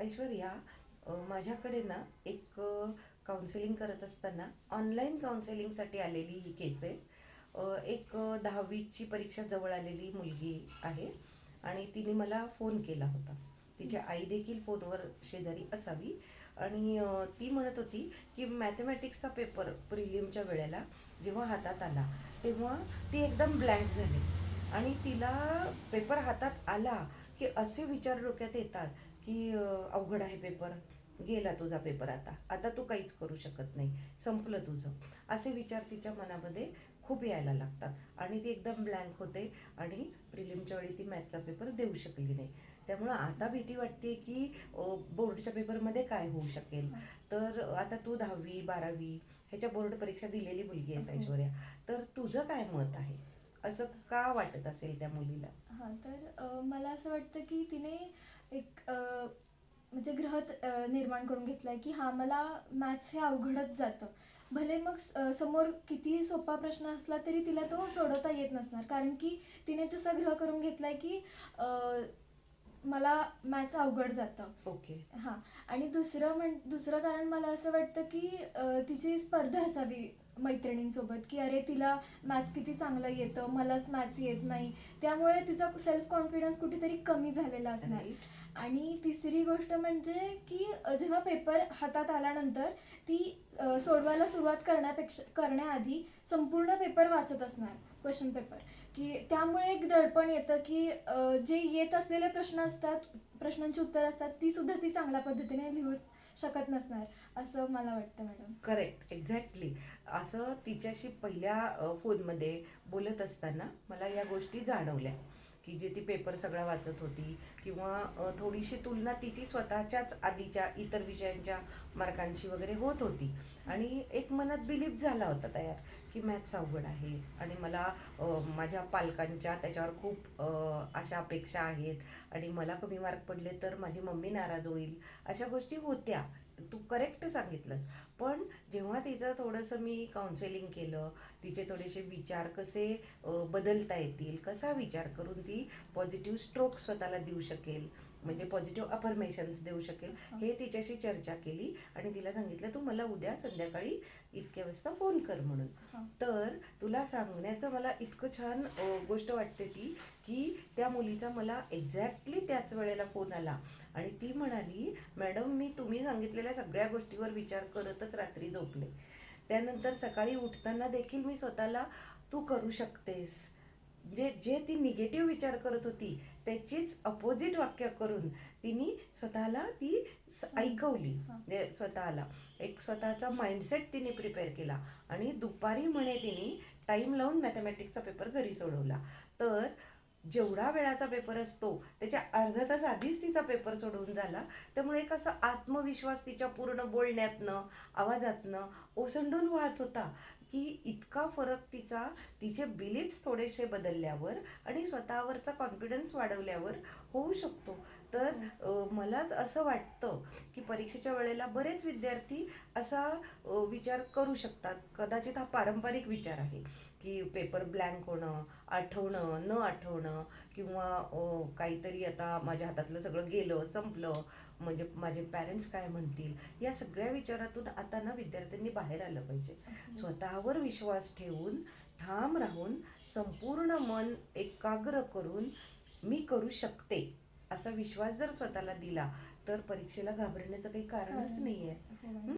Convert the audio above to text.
ऐश्वर्या, माझ्याकडे ना एक काउन्सिलिंग करत असताना ऑनलाईन काउन्सिलिंगसाठी आलेली ही केस आहे. एक 10वीची परीक्षा जवळ आलेली मुलगी आहे आणि तिने मला फोन केला होता. तिची आई देखील फोनवर शेजारी असावी आणि ती म्हणत होती की मॅथमॅटिक्सचा पेपर प्रिलिमच्या वेळेला जेव्हा हातात आला तेव्हा ती एकदम ब्लँक झाली आणि तिला पेपर हातात आला की असे विचार डोक्यात येतात की अवघड आहे पेपर, गेला तुझा पेपर, आता आता तू काहीच करू शकत नाही, संपलं तुझं. असे विचार तिच्या मनामध्ये खूप यायला लागतात आणि ती एकदम ब्लँक होते आणि प्रिलिमच्या वेळी ती मॅथचा पेपर देऊ शकली नाही. त्यामुळं आता भीती वाटते की बोर्डच्या पेपरमध्ये काय होऊ शकेल. तर आता तू 10वी 12वी ह्याच्या बोर्ड परीक्षा दिलेली मुलगी आहेस हो. ऐश्वर्या, तर तुझं काय मत आहे? असं का वाटत असेल त्या मुलीला? हां, तर मला असं वाटतं की तिने एक म्हणजे निर्माण करून घेतला आहे की हां, मला मॅथ्स हे अवघडच जातं. भले मग समोर कितीही सोपा प्रश्न असला तरी तिला तो सोडवता येत नसणार. कारण की तिने तसा ग्रह करून घेतला आहे की मला मॅथ्स अवघड जातं. ओके. हां. आणि दुसरं कारण मला असं वाटतं की तिची स्पर्धा असावी मैत्रिणींसोबत, की अरे तिला मॅथ्स किती चांगलं येतं, मलाच मॅथ्स येत नाही. त्यामुळे तिचा सेल्फ कॉन्फिडन्स कुठेतरी कमी झालेला असणार. राईट. आणि तिसरी गोष्ट म्हणजे की जेव्हा पेपर हातात आल्यानंतर ती सोडवायला सुरुवात करण्याआधी संपूर्ण पेपर वाचत असणार, क्वेश्चन पेपर. की त्यामुळे एक दडपण येतं की जे येत असलेले प्रश्नांची उत्तरं असतात ती सुद्धा ती चांगल्या पद्धतीने लिहू शकत नसणार, असं मला वाटतं मॅडम. Correct, exactly. असं तिच्याशी पहिल्या फोनमध्ये बोलत असताना मला या गोष्टी जाणवल्या की जे ती पेपर सगळा वाचत होती किंवा थोडीशी तुलना तिची स्वतःच्याच आधीच्या इतर विषयांच्या मार्कांशी वगैरे होत होती आणि एक मनात बिलीफ झाला होता तयार की मॅथ्स अवघड आहे आणि मला माझ्या पालकांच्या त्याच्यावर खूप अशा अपेक्षा आहेत आणि मला कमी मार्क पडले तर माझी मम्मी नाराज होईल. अशा गोष्टी होत्या. तू करेक्ट सांगितलंस. पण जेव्हा तिचं थोडंसं मी काउन्सेलिंग केलं, तिचे थोडेसे विचार कसे बदलता येतील, कसा विचार करून ती पॉझिटिव्ह स्ट्रोक स्वतःला देऊ शकेल, म्हणजे पॉझिटिव्ह अफर्मेशन्स देऊ शकेल, हां. हे तिच्याशी चर्चा केली आणि तिला सांगितलं तू मला उद्या संध्याकाळी इतक्या वाजता फोन कर म्हणून. हां. तर तुला सांगण्याचं मला इतकं छान गोष्ट वाटते ती की त्या मुलीचा मला एक्झॅक्टली त्याच वेळेला फोन आला आणि ती म्हणाली, मॅडम मी तुम्ही सांगितलेल्या सगळ्या गोष्टीवर विचार करतच रात्री झोपले. त्यानंतर सकाळी उठताना देखील मी स्वतःला तू करू शकतेस, जे जे ती निगेटिव्ह विचार करत होती त्याचीच अपोजिट वाक्य करून तिने स्वतःला ती ऐकवली. हां. म्हणजे स्वतःला एक स्वतःचा माइंडसेट तिने प्रिपेअर केला आणि दुपारी म्हणे तिने टाईम लावून मॅथमॅटिक्सचा पेपर घरी सोडवला. तर जेवढा वेळाचा पेपर असतो त्याच्या अर्धा तास आधीच तिचा पेपर सोडवून झाला. त्यामुळे एक असा आत्मविश्वास तिच्या पूर्ण बोलण्यातनं, आवाजातनं ओसंडून वाहत होता की इतका फरक तिचे बिलीफ्स थोडेसे बदलल्यावर आणि स्वतःवरचा कॉन्फिडन्स वाढवल्यावर होऊ शकतो. तर मला असं वाटतं की परीक्षेच्या वेळेला बरेच विद्यार्थी असा विचार करू शकतात. कदाचित हा पारंपरिक विचार आहे की पेपर ब्लँक होणं, आठवणं न आठवणं किंवा काहीतरी आता माझ्या हातातलं सगळं गेलं, संपलं, म्हणजे माझे पॅरेंट्स काय म्हणतील, या सगळ्या विचारातून आता ना विद्यार्थ्यांनी बाहेर आलं पाहिजे. स्वतःवर विश्वास ठेवून, ठाम राहून, संपूर्ण मन एकाग्र करून मी करू शकते असा विश्वास जर स्वतःला दिला तर परीक्षेला घाबरण्याचं काही कारणच कारण नाही हो आहे. मॅडम.